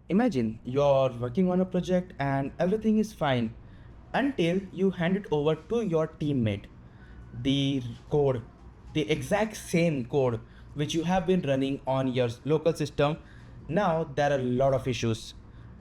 Imagine you're working on a project and everything is fine until you hand it over to your teammate. The code, the exact same code which you have been running on your local system, now there are a lot of issues.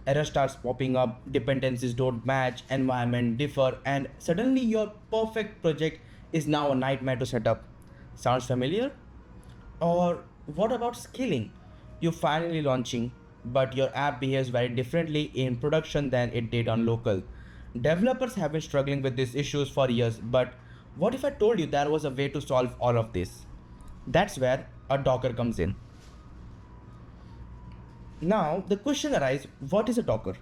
Error starts popping up, dependencies don't match, environment differ, and suddenly your perfect project is now a nightmare to set up. Sounds familiar? Or what about scaling? You're finally launching, but your app behaves very differently in production than it did on local. Developers have been struggling with these issues for years, but what if I told you there was a way to solve all of this? That's where a Docker comes in. Now, the question arises, what is a Docker?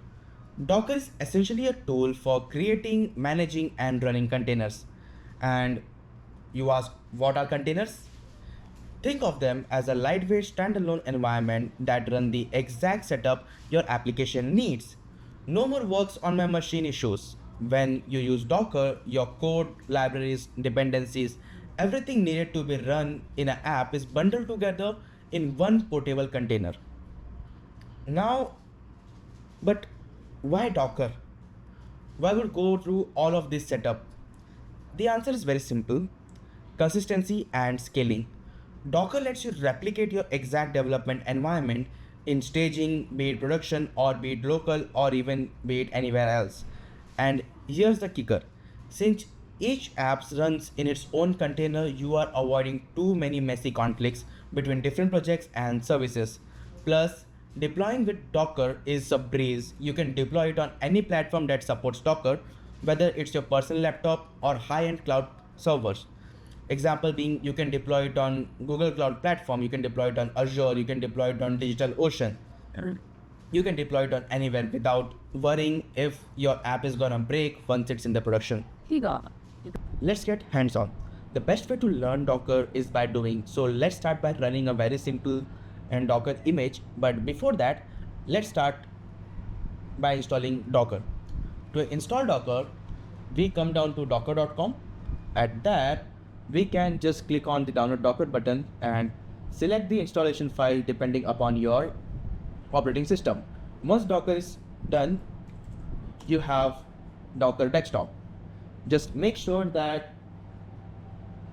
Docker is essentially a tool for creating, managing, and running containers. And you ask, what are containers? Think of them as a lightweight standalone environment that run the exact setup your application needs. No more works on my machine issues. When you use Docker, your code, libraries, dependencies, everything needed to be run in an app is bundled together in one portable container. Now, but why Docker? Why would go through all of this setup? The answer is very simple: consistency and scaling. Docker lets you replicate your exact development environment in staging, be it production or be it local or even be it anywhere else. And here's the kicker: since each app runs in its own container, you are avoiding too many messy conflicts between different projects and services. Plus, deploying with Docker is a breeze. You can deploy it on any platform that supports Docker, whether it's your personal laptop or high-end cloud servers. Example being, you can deploy it on Google Cloud Platform, you can deploy it on Azure, you can deploy it on DigitalOcean. You can deploy it on anywhere without worrying if your app is gonna break once it's in the production. Let's get hands-on. The best way to learn Docker is by doing. So let's start by running a very simple and Docker image. But before that, let's start by installing Docker. To install Docker, we come down to docker.com. At that, we can just click on the download Docker button and select the installation file depending upon your operating system. Once Docker is done, you have Docker desktop. Just make sure that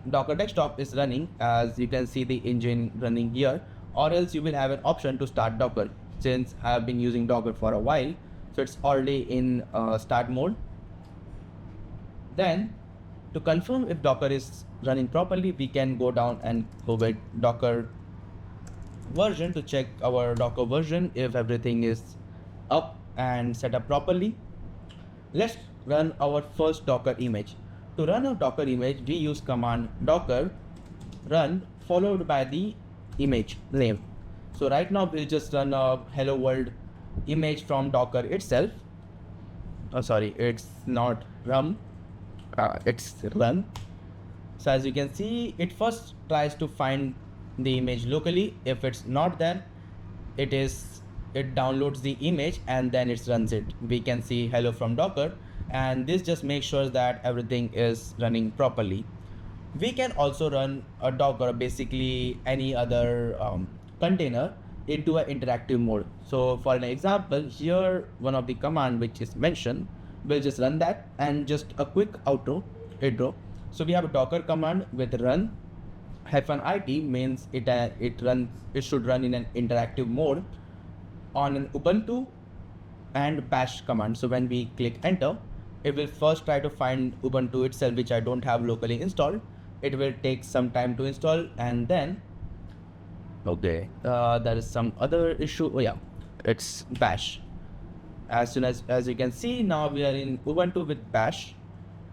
Docker desktop is running, as you can see the engine running here, or else you will have an option to start Docker. Since I have been using Docker for a while, so it's already in start mode. Then to confirm if Docker is running properly, we can go down and go with Docker version to check our Docker version if everything is up and set up properly. Let's run our first Docker image. To run a Docker image, we use command docker run followed by the image name. So right now we'll just run a hello world image from Docker itself. Oh, sorry, it's not run, it's run. So as you can see, it first tries to find the image locally. If it's not there, it downloads the image and then it runs it. We can see hello from Docker, and this just makes sure that everything is running properly. We can also run a Docker, basically any other container, into an interactive mode. So for an example, here one of the command which is mentioned, we'll just run that and just a quick intro. So we have a Docker command with run -it means it should run in an interactive mode on an Ubuntu, and bash command. So when we click enter, it will first try to find Ubuntu itself, which I don't have locally installed. It will take some time to install, and then there is some other issue. Oh yeah, it's bash. As soon as you can see, now we are in Ubuntu with bash.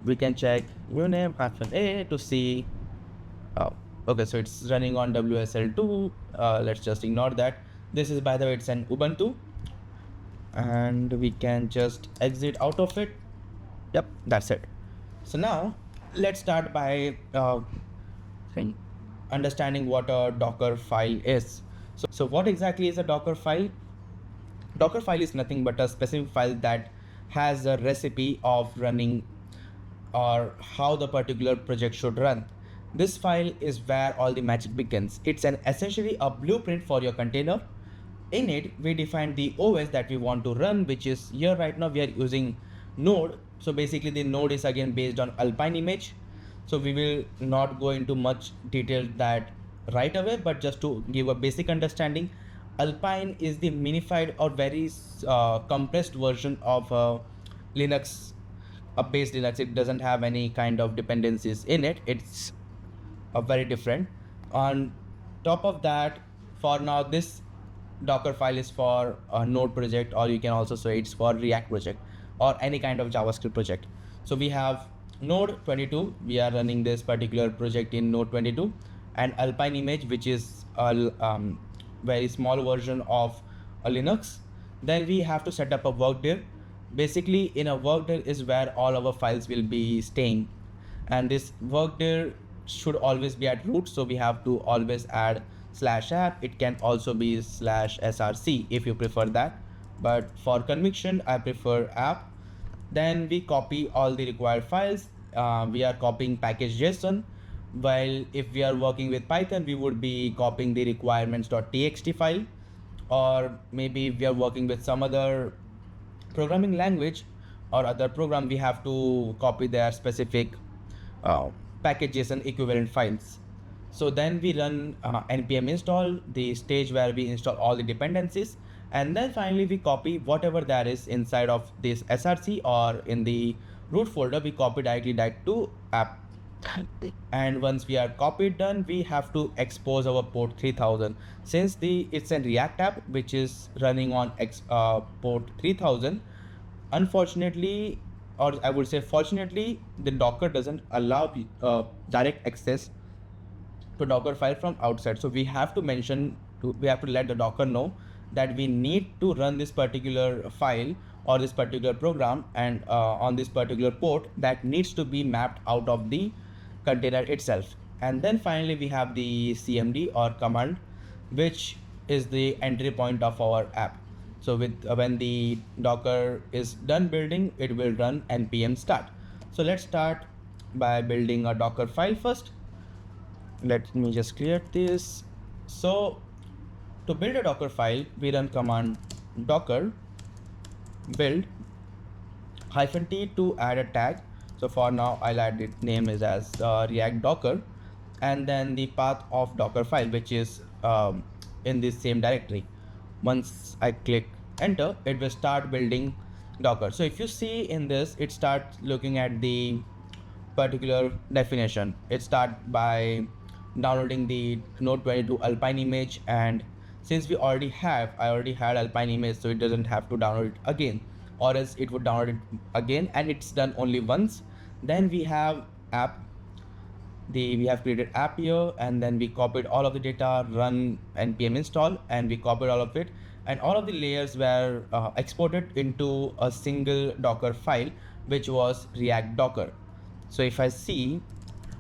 We can check uname -a to see. Okay, so it's running on WSL2. Let's just ignore that. This is, by the way, it's an Ubuntu, and we can just exit out of it. Yep, that's it. So now let's start by understanding what a Docker file is. So what exactly is a Docker file? Docker file is nothing but a specific file that has a recipe of running or how the particular project should run. This file is where all the magic begins. It's essentially a blueprint for your container. In it, we define the OS that we want to run, which is here right now we are using Node. So basically the node is again based on Alpine image. So we will not go into much detail that right away, but just to give a basic understanding, Alpine is the minified or very compressed version of Linux, a base Linux. It doesn't have any kind of dependencies in it. It's very different. On top of that, for now, this Dockerfile is for a Node project, or you can also say it's for React project or any kind of JavaScript project. So we have Node 22. We are running this particular project in Node 22, and Alpine image, which is a very small version of a Linux. Then we have to set up a work dir. Basically, in a work dir is where all our files will be staying, and this work dir should always be at root, so we have to always add /app. It can also be /src if you prefer that, but for conviction I prefer app. Then we copy all the required files. We are copying package.json, while if we are working with Python we would be copying the requirements.txt file, or maybe if we are working with some other programming language or other program, we have to copy their specific package.json equivalent files. So then we run npm install, the stage where we install all the dependencies, and then finally we copy whatever that is inside of this src or in the root folder. We copy directly that to app. And once we are copied done, we have to expose our port 3000. Since it's a React app which is running on port 3000, unfortunately, or I would say fortunately, the Docker doesn't allow direct access to Dockerfile from outside. So we have to let the Docker know that we need to run this particular file or this particular program, and on this particular port that needs to be mapped out of the container itself. And then finally we have the cmd or command, which is the entry point of our app. So with when the Docker is done building, it will run npm start. So let's start by building a Docker file first. Let me just clear this. So to build a Docker file, we run command docker build -t to add a tag. So for now I'll add it name is as React Docker, and then the path of Docker file, which is in this same directory. Once I click enter, it will start building Docker. So if you see in this, it starts looking at the particular definition. It starts by downloading the Node 22 Alpine image, and since I already had Alpine image, so it doesn't have to download it again, or else it would download it again, and it's done only once. Then we have app. We have created app here, and then we copied all of the data, run npm install, and we copied all of it, and all of the layers were exported into a single Docker file, which was React Docker. So if I see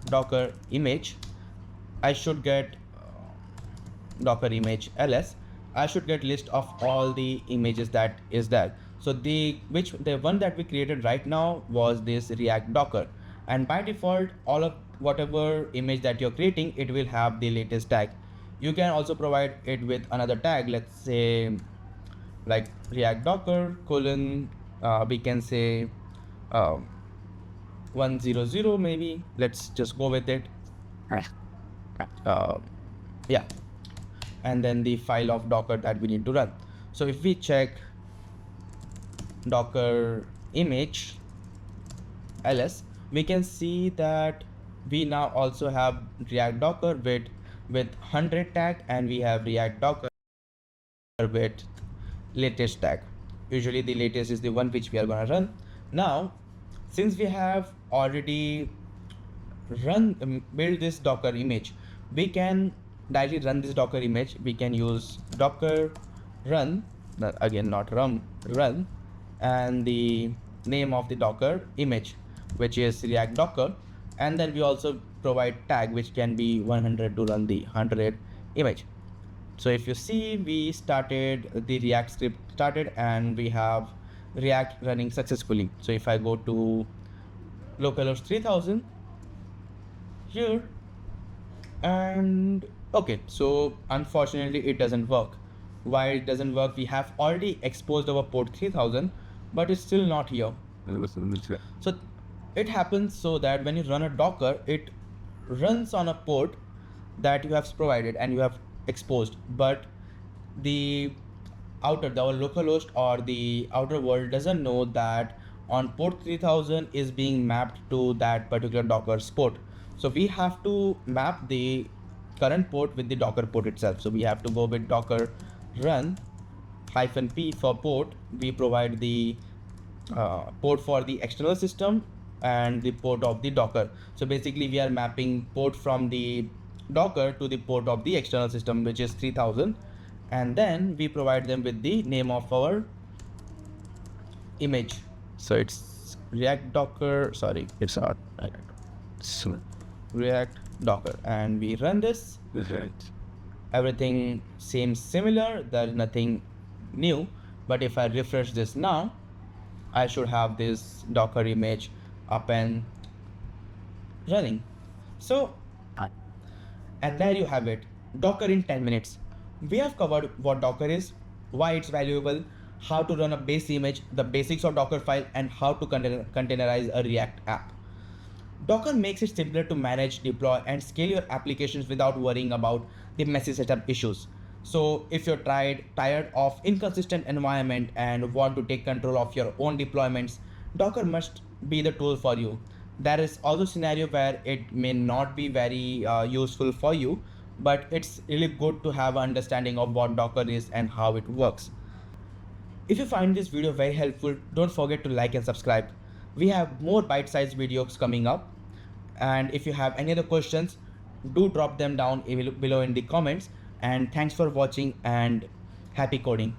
Docker image, I should get Docker image ls. I should get list of all the images that is there. So the one that we created right now was this React Docker, and by default all of whatever image that you're creating, it will have the latest tag. You can also provide it with another tag, let's say like React Docker colon we can say 100 maybe. Let's just go with it. Yeah, and then the file of Docker that we need to run. So if we check Docker image ls, we can see that we now also have React Docker with 100 tag, and we have React Docker with latest tag. Usually the latest is the one which we are going to run. Now since we have already build this Docker image, we can directly run this Docker image. We can use docker run, again not run, and the name of the Docker image, which is React Docker, and then we also provide tag which can be 100 to run the 100 image. So if you see, we started the React script started, and we have React running successfully. So if I go to localhost 3000 here, and okay, so unfortunately it doesn't work. why it doesn't work. We have already exposed our port 3000, but it's still not here. So it happens so that when you run a Docker, it runs on a port that you have provided and you have exposed, but the our localhost or the outer world doesn't know that on port 3000 is being mapped to that particular Docker's port. So we have to map the current port with the Docker port itself. So we have to go with Docker run -p for port. We provide the port for the external system and the port of the Docker. So basically we are mapping port from the Docker to the port of the external system, which is 3000, and then we provide them with the name of our image. So it's React Docker, sorry, it's not React Docker, and we run this. Everything seems similar, there's nothing new, but if I refresh this now, I should have this Docker image up and running. So, and there you have it, Docker in 10 minutes. We have covered what Docker is, why it's valuable, how to run a base image, the basics of Dockerfile, and how to containerize a React app. Docker makes it simpler to manage, deploy, and scale your applications without worrying about the messy setup issues. So if you're tired of inconsistent environment and want to take control of your own deployments, Docker must be the tool for you. There is also a scenario where it may not be very useful for you, but it's really good to have an understanding of what Docker is and how it works. If you find this video very helpful, don't forget to like and subscribe. We have more bite-sized videos coming up. And if you have any other questions, do drop them down below in the comments. And thanks for watching and happy coding.